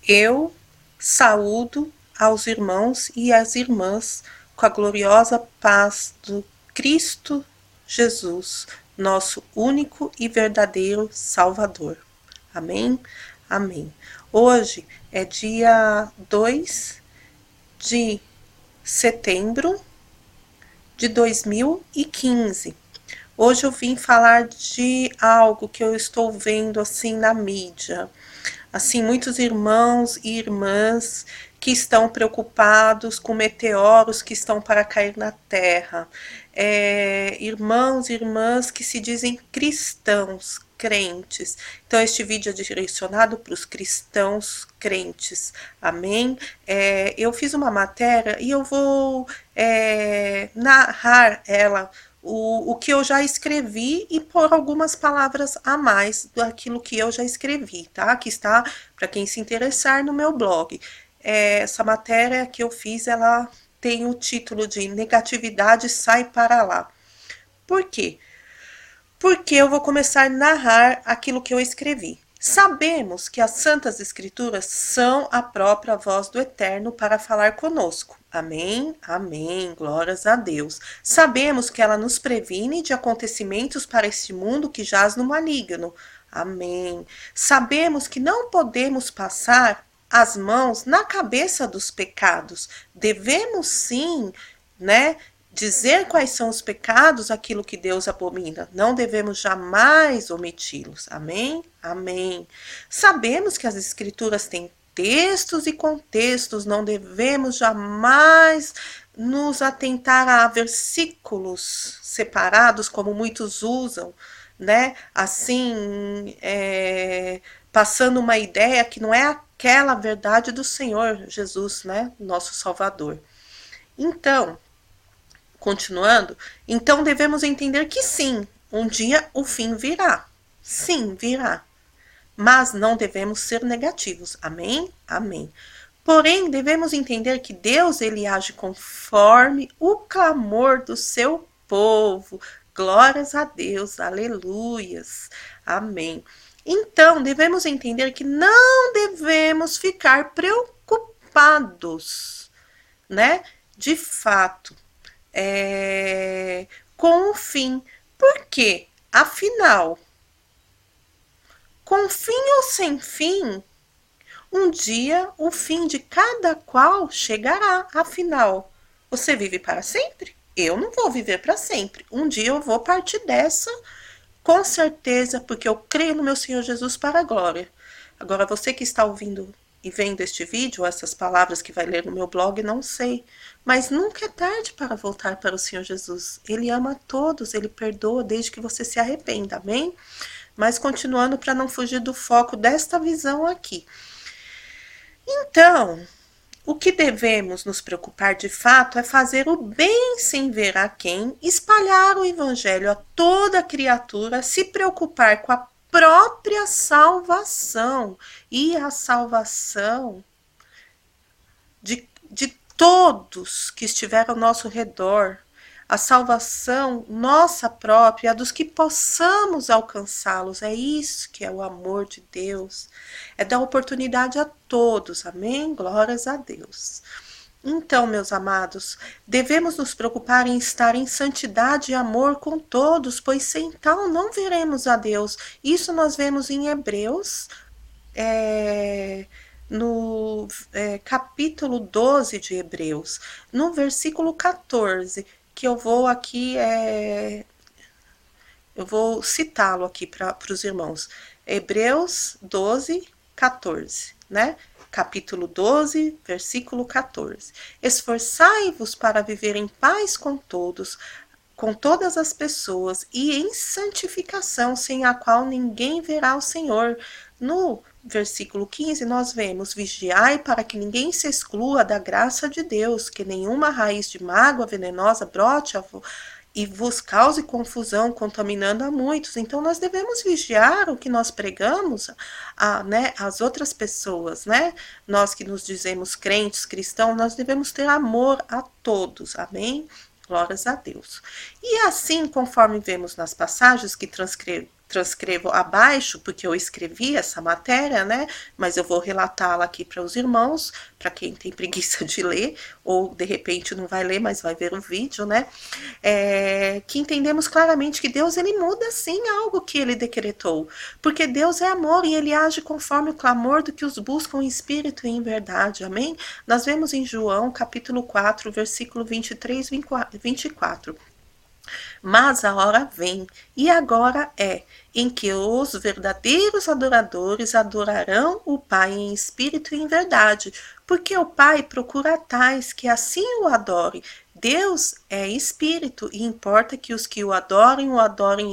Eu saúdo aos irmãos e às irmãs com a gloriosa paz do Cristo Jesus, nosso único e verdadeiro Salvador. Amém? Amém. Hoje é dia 2 de setembro de 2015. Hoje eu vim falar de algo que eu estou vendo assim na mídia. Assim, muitos irmãos e irmãs que estão preocupados com meteoros que estão para cair na Terra. Irmãos e irmãs que se dizem cristãos, crentes. Então, este vídeo é direcionado para os cristãos crentes. Amém? Eu fiz uma matéria e eu vou narrar ela o que eu já escrevi e pôr algumas palavras a mais daquilo que eu já escrevi, tá? Que está, para quem se interessar, no meu blog. Essa matéria que eu fiz, ela tem o título de Negatividade Sai para Lá. Por quê? Porque eu vou começar a narrar aquilo que eu escrevi. Sabemos que as Santas Escrituras são a própria voz do Eterno para falar conosco. Amém, amém, glórias a Deus. Sabemos que ela nos previne de acontecimentos para este mundo que jaz no maligno. Amém. Sabemos que não podemos passar as mãos na cabeça dos pecados. Devemos sim, né, dizer quais são os pecados, aquilo que Deus abomina. Não devemos jamais omiti-los. Amém? Amém. Sabemos que as Escrituras têm textos e contextos, não devemos jamais nos atentar a versículos separados, como muitos usam, né? Assim, passando uma ideia que não é aquela verdade do Senhor Jesus, né? Nosso Salvador. Então, continuando, então devemos entender que sim, um dia o fim virá. Sim, virá. Mas não devemos ser negativos. Amém? Amém. Porém, devemos entender que Deus ele age conforme o clamor do seu povo. Glórias a Deus, aleluias. Amém. Então, devemos entender que não devemos ficar preocupados, né? De fato, com o fim. Por quê? Afinal, com fim ou sem fim, um dia o fim de cada qual chegará. Afinal, você vive para sempre? Eu não vou viver para sempre. Um dia eu vou partir dessa, com certeza, porque eu creio no meu Senhor Jesus para a glória. Agora, você que está ouvindo e vendo este vídeo, essas palavras que vai ler no meu blog, não sei. Mas nunca é tarde para voltar para o Senhor Jesus. Ele ama a todos, ele perdoa desde que você se arrependa, amém? Mas continuando para não fugir do foco desta visão aqui. Então, o que devemos nos preocupar de fato é fazer o bem sem ver a quem, espalhar o evangelho a toda criatura, se preocupar com a própria salvação e a salvação de todos que estiveram ao nosso redor, a salvação nossa própria, a dos que possamos alcançá-los. É isso que é o amor de Deus. É dar oportunidade a todos. Amém? Glórias a Deus. Então, meus amados, devemos nos preocupar em estar em santidade e amor com todos, pois sem tal não veremos a Deus. Isso nós vemos em Hebreus, no capítulo 12 de Hebreus, no versículo 14, que eu vou aqui, eu vou citá-lo aqui para os irmãos. Hebreus 12, 14, né? Capítulo 12, versículo 14. Esforçai-vos para viver em paz com todos, com todas as pessoas, e em santificação, sem a qual ninguém verá o Senhor. No versículo 15, nós vemos: vigiai para que ninguém se exclua da graça de Deus, que nenhuma raiz de mágoa venenosa brote e vos cause confusão, contaminando a muitos. Então, nós devemos vigiar o que nós pregamos às outras pessoas, né? Nós que nos dizemos crentes, cristãos, nós devemos ter amor a todos, amém? Glórias a Deus. E assim, conforme vemos nas passagens que transcrevo abaixo, porque eu escrevi essa matéria, né? Mas eu vou relatá-la aqui para os irmãos, para quem tem preguiça de ler, ou de repente não vai ler, mas vai ver o vídeo, né? Que entendemos claramente que Deus, ele muda sim algo que ele decretou, porque Deus é amor e ele age conforme o clamor do que os buscam em espírito e em verdade, amém? Nós vemos em João, capítulo 4, versículo 23 e 24. Mas a hora vem, e agora é, em que os verdadeiros adoradores adorarão o Pai em espírito e em verdade, porque o Pai procura tais que assim o adorem. Deus é espírito e importa que os que o adorem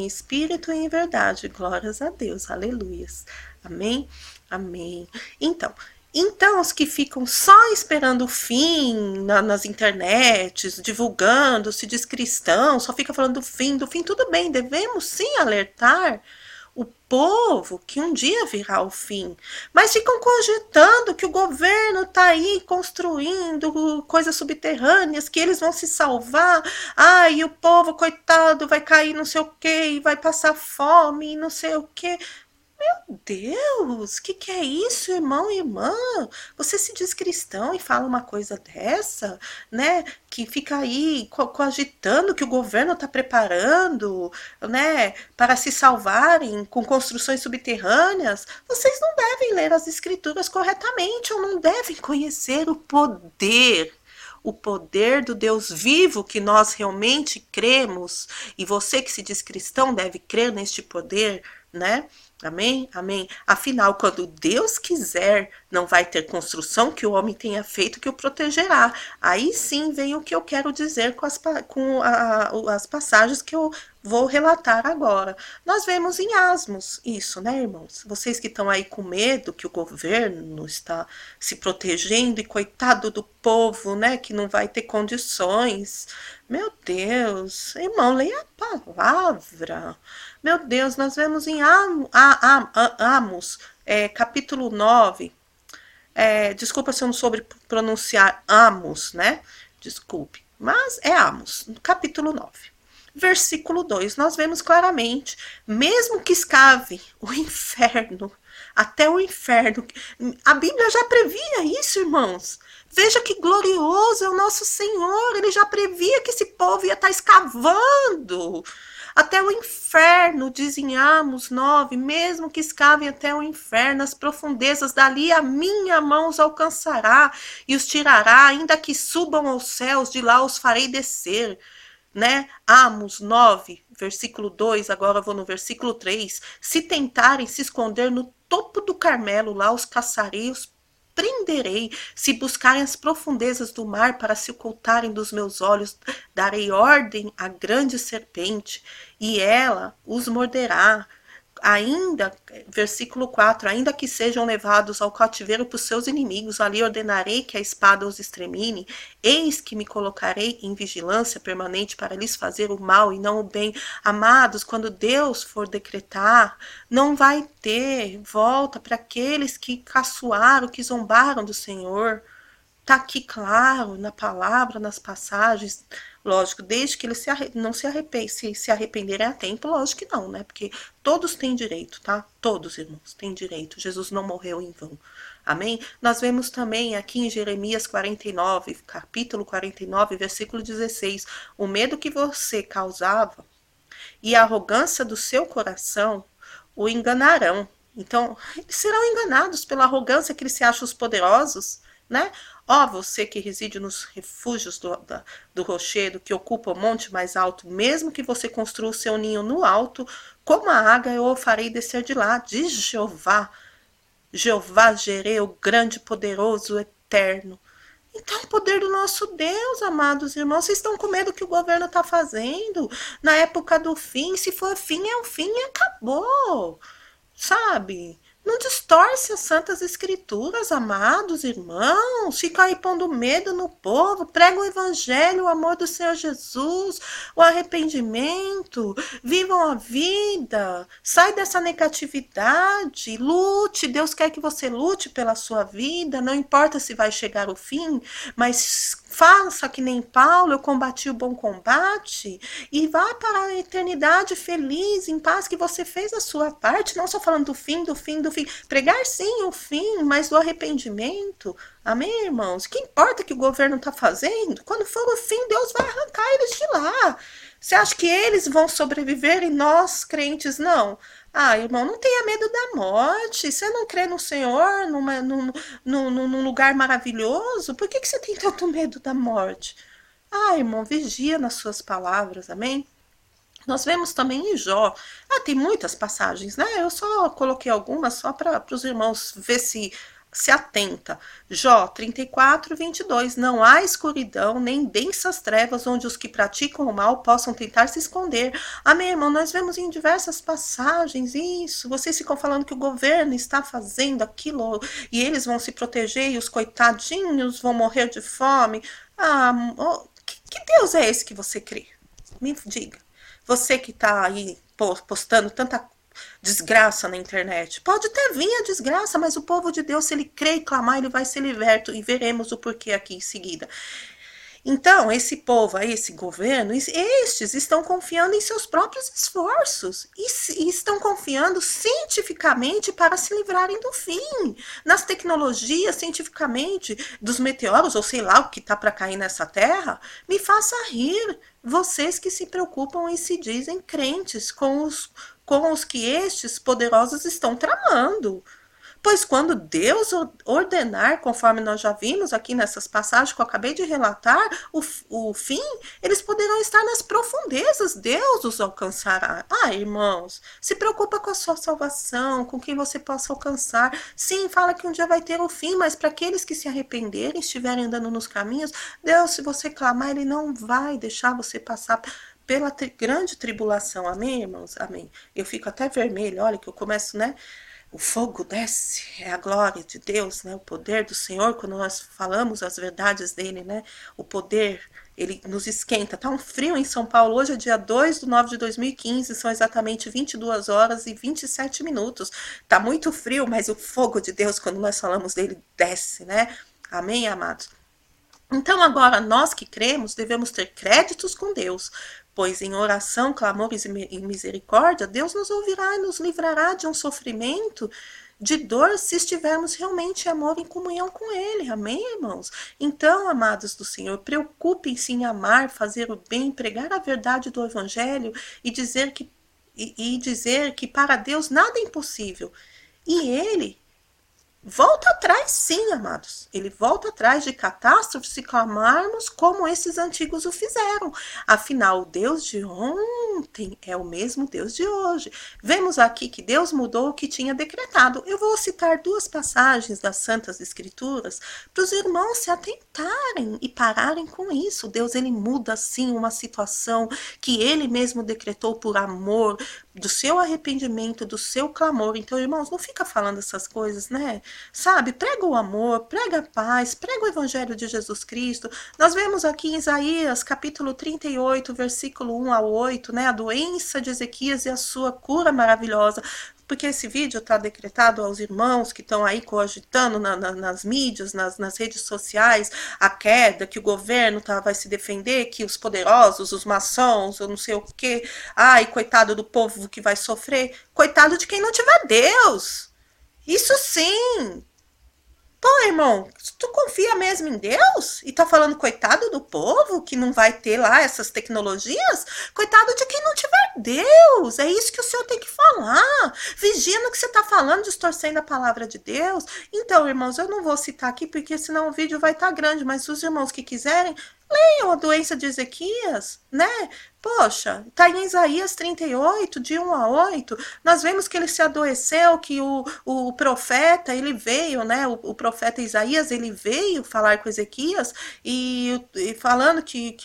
em espírito e em verdade. Glórias a Deus, aleluias. Amém? Amém. Então, os que ficam só esperando o fim nas internets, divulgando, se diz cristão, só fica falando do fim, tudo bem, devemos sim alertar o povo que um dia virá o fim, mas ficam cogitando que o governo está aí construindo coisas subterrâneas, que eles vão se salvar, e o povo, coitado, vai cair não sei o que, vai passar fome, não sei o que. Deus, que é isso, irmão e irmã? Você se diz cristão e fala uma coisa dessa, né? Que fica aí cogitando que o governo está preparando, né? Para se salvarem com construções subterrâneas. Vocês não devem ler as escrituras corretamente ou não devem conhecer o poder do Deus vivo que nós realmente cremos, e você que se diz cristão deve crer neste poder, né? Amém? Amém. Afinal, quando Deus quiser, não vai ter construção que o homem tenha feito que o protegerá. Aí sim vem o que eu quero dizer com as passagens que eu vou relatar agora. Nós vemos em Asmos isso, né, irmãos? Vocês que estão aí com medo que o governo está se protegendo e coitado do povo, né, que não vai ter condições. Meu Deus, irmão, leia a palavra. Meu Deus, nós vemos em Amos, capítulo 9. Desculpa se eu não soube pronunciar Amos, né? Desculpe. Mas é Amos, capítulo 9. Versículo 2, nós vemos claramente, mesmo que escave o inferno, até o inferno, a Bíblia já previa isso, irmãos. Veja que glorioso é o nosso Senhor, ele já previa que esse povo ia estar escavando até o inferno, dizem Amos 9, mesmo que escavem até o inferno, as profundezas, dali a minha mão os alcançará e os tirará, ainda que subam aos céus, de lá os farei descer. Né? Amos 9, versículo 2, agora eu vou no versículo 3. Se tentarem se esconder no topo do Carmelo, lá os caçarei, os prenderei. Se buscarem as profundezas do mar para se ocultarem dos meus olhos, darei ordem à grande serpente, e ela os morderá. Ainda, versículo 4, ainda que sejam levados ao cativeiro por seus inimigos, ali ordenarei que a espada os extermine, eis que me colocarei em vigilância permanente para lhes fazer o mal e não o bem. Amados, quando Deus for decretar, não vai ter volta para aqueles que caçoaram, que zombaram do Senhor. Tá aqui claro na palavra, nas passagens, lógico, desde que eles não se arrependem, se arrependerem a tempo, lógico que não, né? Porque todos têm direito, tá? Todos, irmãos, têm direito. Jesus não morreu em vão. Amém? Nós vemos também aqui em Jeremias 49, capítulo 49, versículo 16, o medo que você causava e a arrogância do seu coração o enganarão. Então, eles serão enganados pela arrogância que eles se acham os poderosos, né? Você que reside nos refúgios do rochedo, que ocupa o monte mais alto, mesmo que você construa o seu ninho no alto, como a águia eu o farei descer de lá, diz Jeová. Jeová Jireh, o grande, poderoso, eterno. Então, o poder do nosso Deus, amados irmãos, vocês estão com medo que o governo está fazendo na época do fim? Se for fim, é o fim e acabou. Sabe? Não distorce as santas escrituras, amados irmãos, fica aí pondo medo no povo, prega o evangelho, o amor do Senhor Jesus, o arrependimento, vivam a vida, sai dessa negatividade, lute, Deus quer que você lute pela sua vida, não importa se vai chegar o fim, mas faça que nem Paulo, eu combati o bom combate, e vá para a eternidade feliz, em paz, que você fez a sua parte, não só falando do fim, do fim, do fim, pregar sim o fim, mas do arrependimento, amém, irmãos? Que importa que o governo está fazendo? Quando for o fim, Deus vai arrancar eles de lá. Você acha que eles vão sobreviver e nós, crentes, não? Ah, irmão, não tenha medo da morte. Você não crê no Senhor, num lugar maravilhoso? Por que você tem tanto medo da morte? Ah, irmão, vigia nas suas palavras, amém? Nós vemos também em Jó. Ah, tem muitas passagens, né? Eu só coloquei algumas só para os irmãos ver se atenta. Jó 34, 22. Não há escuridão, nem densas trevas onde os que praticam o mal possam tentar se esconder. Amém, irmão? Nós vemos em diversas passagens isso. Vocês ficam falando que o governo está fazendo aquilo e eles vão se proteger e os coitadinhos vão morrer de fome. Ah, que Deus é esse que você crê? Me diga. Você que está aí postando tanta desgraça na internet. Pode até vir a desgraça, mas o povo de Deus, se ele crê e clamar, ele vai ser liberto. E veremos o porquê aqui em seguida. Então, esse povo aí, esse governo, estes estão confiando em seus próprios esforços e estão confiando cientificamente para se livrarem do fim, nas tecnologias, cientificamente, dos meteoros, ou sei lá o que está para cair nessa terra. Me faça rir, vocês que se preocupam e se dizem crentes com os que estes poderosos estão tramando. Pois quando Deus ordenar, conforme nós já vimos aqui nessas passagens que eu acabei de relatar, o fim, eles poderão estar nas profundezas, Deus os alcançará. Ah, irmãos, se preocupa com a sua salvação, com quem você possa alcançar. Sim, fala que um dia vai ter o fim, mas para aqueles que se arrependerem, estiverem andando nos caminhos, Deus, se você clamar, Ele não vai deixar você passar pela grande tribulação. Amém, irmãos? Amém. Eu fico até vermelho, olha que eu começo, né? O fogo desce, é a glória de Deus, né? O poder do Senhor, quando nós falamos as verdades dele, né? O poder, ele nos esquenta. Tá um frio em São Paulo, hoje é dia 2/9/2015, são exatamente 22 horas e 27 minutos. Tá muito frio, mas o fogo de Deus, quando nós falamos dele, desce, né? Amém, amados? Então, agora, nós que cremos, devemos ter créditos com Deus, pois em oração, clamores e misericórdia, Deus nos ouvirá e nos livrará de um sofrimento, de dor, se estivermos realmente em amor e em comunhão com Ele. Amém, irmãos? Então, amados do Senhor, preocupem-se em amar, fazer o bem, pregar a verdade do Evangelho e dizer que para Deus nada é impossível. E Ele volta atrás, sim, amados. Ele volta atrás de catástrofes se clamarmos como esses antigos o fizeram. Afinal, o Deus de ontem é o mesmo Deus de hoje. Vemos aqui que Deus mudou o que tinha decretado. Eu vou citar duas passagens das Santas Escrituras para os irmãos se atentarem e pararem com isso. Deus, ele muda, sim, uma situação que ele mesmo decretou por amor, do seu arrependimento, do seu clamor. Então, irmãos, não fica falando essas coisas, né? Sabe, prega o amor, prega a paz, prega o evangelho de Jesus Cristo. Nós vemos aqui em Isaías, capítulo 38, versículo 1 ao 8, né? A doença de Ezequias e a sua cura maravilhosa. Porque esse vídeo está decretado aos irmãos que estão aí cogitando nas mídias, nas redes sociais, a queda, que o governo vai se defender, que os poderosos, os maçons, eu não sei o quê. Ai, coitado do povo que vai sofrer. Coitado de quem não tiver Deus. Isso sim. Pô, irmão, tu confia mesmo em Deus? E tá falando coitado do povo que não vai ter lá essas tecnologias? Coitado de quem não tiver Deus. É isso que o Senhor tem que falar. Vigia no que você tá falando, distorcendo a palavra de Deus. Então, irmãos, eu não vou citar aqui porque senão o vídeo vai estar grande, mas os irmãos que quiserem, leiam a doença de Ezequias, né? Poxa, tá em Isaías 38, de 1 a 8, nós vemos que ele se adoeceu, que o profeta, ele veio, né? O profeta Isaías, ele veio falar com Ezequias e falando que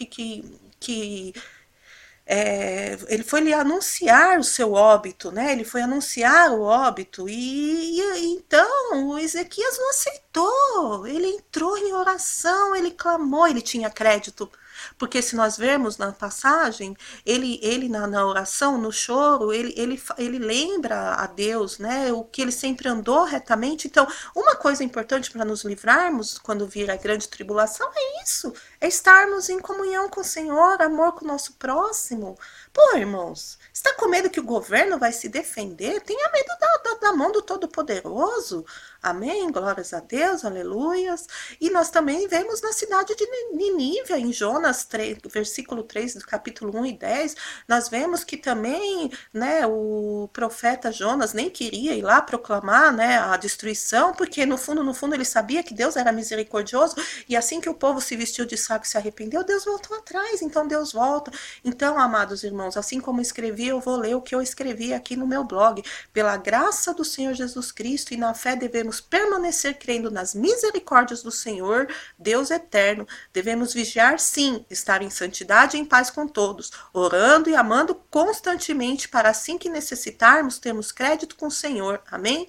ele foi lhe anunciar o seu óbito, né? Ele foi anunciar o óbito então o Ezequias não aceitou. Ele entrou em oração, ele clamou, ele tinha crédito. Porque se nós vermos na passagem, ele na oração, no choro, ele lembra a Deus, né? O que ele sempre andou retamente. Então, uma coisa importante para nos livrarmos quando vir a grande tribulação é isso, é estarmos em comunhão com o Senhor, amor com o nosso próximo. Pô, irmãos, está com medo que o governo vai se defender? Tenha medo da mão do Todo-Poderoso. Amém? Glórias a Deus, aleluias. E nós também vemos na cidade de Nínive, em Jonas 3, versículo 3 do capítulo 1 e 10, nós vemos que também, né, o profeta Jonas nem queria ir lá proclamar, né, a destruição, porque no fundo ele sabia que Deus era misericordioso, e assim que o povo se vestiu de saco e se arrependeu, Deus voltou atrás, então Deus volta. Então, amados irmãos, assim como escrevi, eu vou ler o que eu escrevi aqui no meu blog. Pela graça do Senhor Jesus Cristo e na fé devemos permanecer crendo nas misericórdias do Senhor, Deus eterno. Devemos vigiar, sim, estar em santidade e em paz com todos, orando e amando constantemente, para assim que necessitarmos, termos crédito com o Senhor. Amém?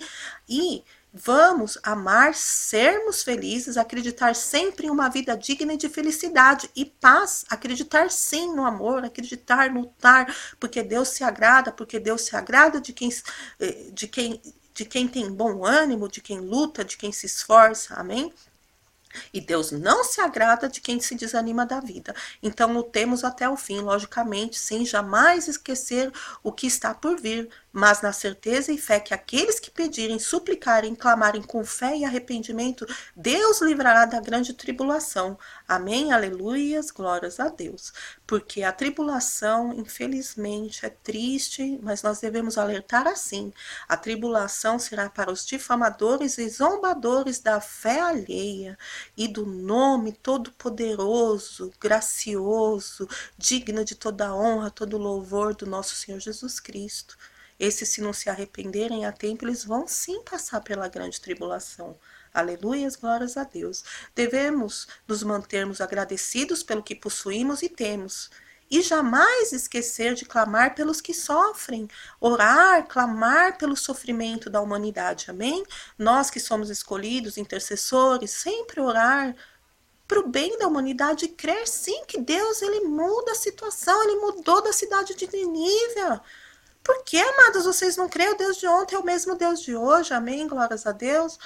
E vamos amar, sermos felizes, acreditar sempre em uma vida digna de felicidade e paz, acreditar sim no amor, acreditar, lutar, porque Deus se agrada, porque Deus se agrada de quem tem bom ânimo, de quem luta, de quem se esforça, amém? E Deus não se agrada de quem se desanima da vida. Então lutemos até o fim, logicamente, sem jamais esquecer o que está por vir, mas na certeza e fé que aqueles que pedirem, suplicarem, clamarem com fé e arrependimento, Deus livrará da grande tribulação. Amém? Aleluias, glórias a Deus. Porque a tribulação, infelizmente, é triste, mas nós devemos alertar assim. A tribulação será para os difamadores e zombadores da fé alheia e do nome todo-poderoso, gracioso, digno de toda honra, todo louvor do nosso Senhor Jesus Cristo. Esses, se não se arrependerem a tempo, eles vão sim passar pela grande tribulação. Aleluias, glórias a Deus. Devemos nos mantermos agradecidos pelo que possuímos e temos. E jamais esquecer de clamar pelos que sofrem, orar, clamar pelo sofrimento da humanidade, amém? Nós que somos escolhidos, intercessores, sempre orar para o bem da humanidade e crer sim que Deus ele muda a situação, ele mudou da cidade de Nínive. Por que, amados, vocês não creem? O Deus de ontem é o mesmo Deus de hoje, amém? Glórias a Deus.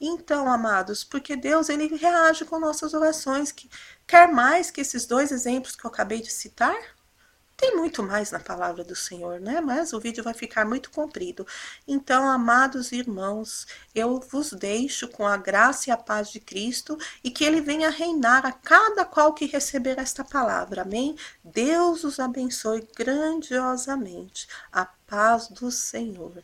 Então, amados, porque Deus ele reage com nossas orações, que quer mais que esses dois exemplos que eu acabei de citar? Tem muito mais na palavra do Senhor, né? Mas o vídeo vai ficar muito comprido. Então, amados irmãos, eu vos deixo com a graça e a paz de Cristo e que Ele venha reinar a cada qual que receber esta palavra. Amém? Deus os abençoe grandiosamente. A paz do Senhor.